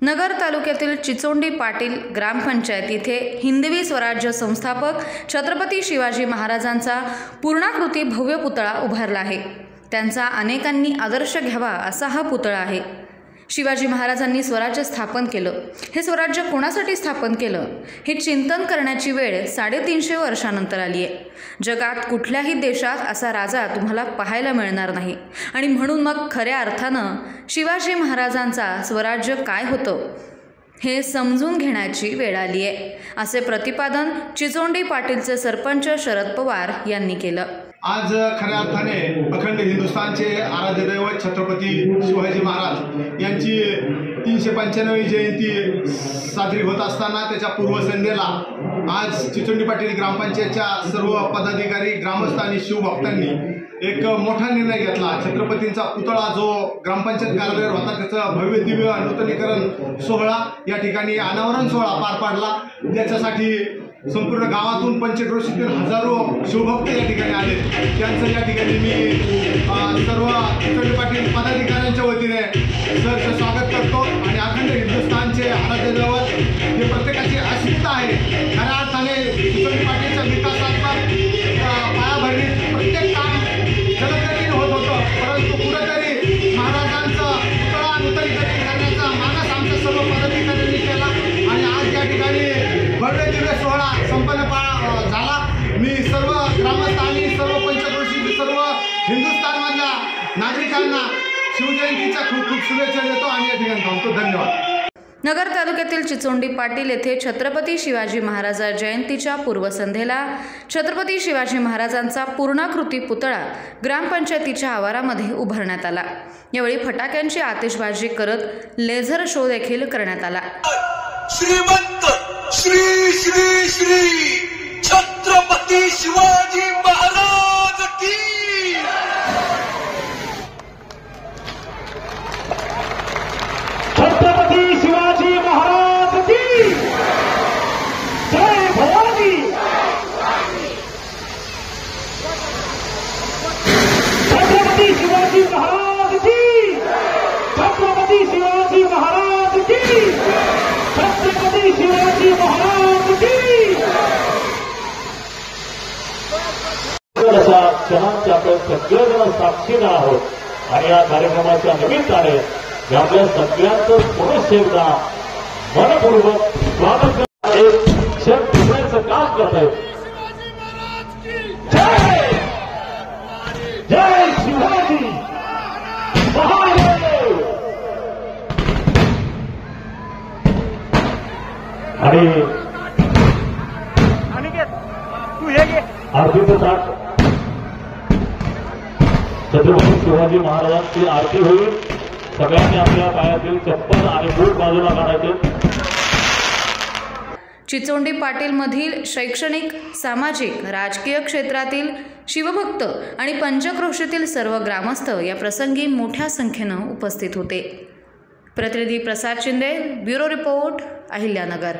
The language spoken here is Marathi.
नगर तालुक्यातील चिचोंडी पाटील ग्रामपंचायत इथे हिंदवी स्वराज्य संस्थापक छत्रपती शिवाजी महाराजांचा पूर्णाकृती भव्य पुतळा उभारला आहे। त्यांचा अनेकांनी आदर्श घ्यावा असा हा पुतळा आहे। शिवाजी महाराजांनी स्वराज्य स्थापन केलं। हे स्वराज्य कोणासाठी स्थापन केलं हे चिंतन करण्याची वेळ 350 वर्षांनंतर आली आहे। जगात कुठल्याही देशात असा राजा तुम्हाला पाहायला मिळणार नाही आणि म्हणून मग खऱ्या अर्थानं शिवाजी महाराजांचा स्वराज्य काय होतं हे समजून घेण्याची वेळ आली आहे, असे प्रतिपादन चिचोंडी पाटीलचे सरपंच शरद पवार यांनी केलं। आज खऱ्या अर्थाने अखंड हिंदुस्थानचे आराध्य दैवत छत्रपती शिवाजी महाराज यांची 395वी जयंती साजरी होत असताना त्याच्या पूर्वसंध्येला आज चिचोंडी पाटील ग्रामपंचायतच्या सर्व पदाधिकारी, ग्रामस्थ आणि शिवभक्तांनी एक मोठा निर्णय घेतला। छत्रपतींचा पुतळा जो ग्रामपंचायत कार्यालयावर होता त्याचं भव्य दिव्य नूतनीकरण सोहळा या ठिकाणी अनावरण सोहळा पार पाडला। त्याच्यासाठी संपूर्ण गावातून पंचक्रोशीतील हजारो शिवभक्त या ठिकाणी आले। त्यांचं या ठिकाणी मी सर्व चिचोंडी पाटील पदाधिकाऱ्यांच्या वतीने सहर्ष स्वागत करतो आणि अखंड हिंदुस्थानचे आराध्य दैवत हे प्रत्येकाची अस्मिता आहे। खऱ्या अर्थाने चिचोंडी पाटीलच्या विकासात्मक पायाभरणीत प्रत्येक काम जलदगतीने होत होतं, परंतु कुठेतरी महाराजांचं पुतळा नूतनीकरण करण्याचा मानस आमच्या सर्व पदाधिकाऱ्यांनी केला आणि आज या ठिकाणी भव्य दिव्य सोहळा संपन्न झाला। मी सर्व ग्रामस्थ आणि सर्व पंचक्रोशी सर्व हिंदुस्थानमधल्या नागरिकांना शिवजयंतीच्या खूप खूप शुभेच्छा देतो आणि या ठिकाणी थांबतो। धन्यवाद। नगर तालुक्यातील चिचोंडी पाटील येथे छत्रपती शिवाजी महाराज जयंतीच्या पूर्वसंध्येला छत्रपती शिवाजी महाराजांचा पूर्णाकृती पुतळा ग्रामपंचायतीच्या आवारामध्ये उभारण्यात आला। यावेळी फटाक्यांची आतिषबाजी करत लेझर शो देखील करण्यात आला। श्रीमंत श्री श्री श्री छत्रपती शिवाजी महाराज की छत्रपती शिवाजी महाराज की जय भवानी। छत्रपती शिवाजी महाराज की छत्रपती शिवाजी महाराज की छत्रपती शिवाजी महाराज की। क्षणांचे आपण सगळेजण साक्षीदार आहोत आणि या कार्यक्रमाच्या निमित्ताने आपल्या सगळ्यांचं पुरुष एकदा मनपूर्वक स्वागत एक क्षण दुसऱ्याचं काम करत आहे। जय जय शिवाजी महाराज। आणि आरतीचं ताट छत्रपती शिवाजी महाराजांची आरती होईल। सगळ्यांनी आपल्या पायातील चप्पल आणि बूट बाजूला काढायचे। चिचोंडी पाटील मधील शैक्षणिक, सामाजिक, राजकीय क्षेत्रातील शिवभक्त आणि पंचक्रोशीतील सर्व ग्रामस्थ या प्रसंगी मोठ्या संख्येनं उपस्थित होते। प्रतिनिधी प्रसाद शिंदे, ब्युरो रिपोर्ट, अहिल्यानगर।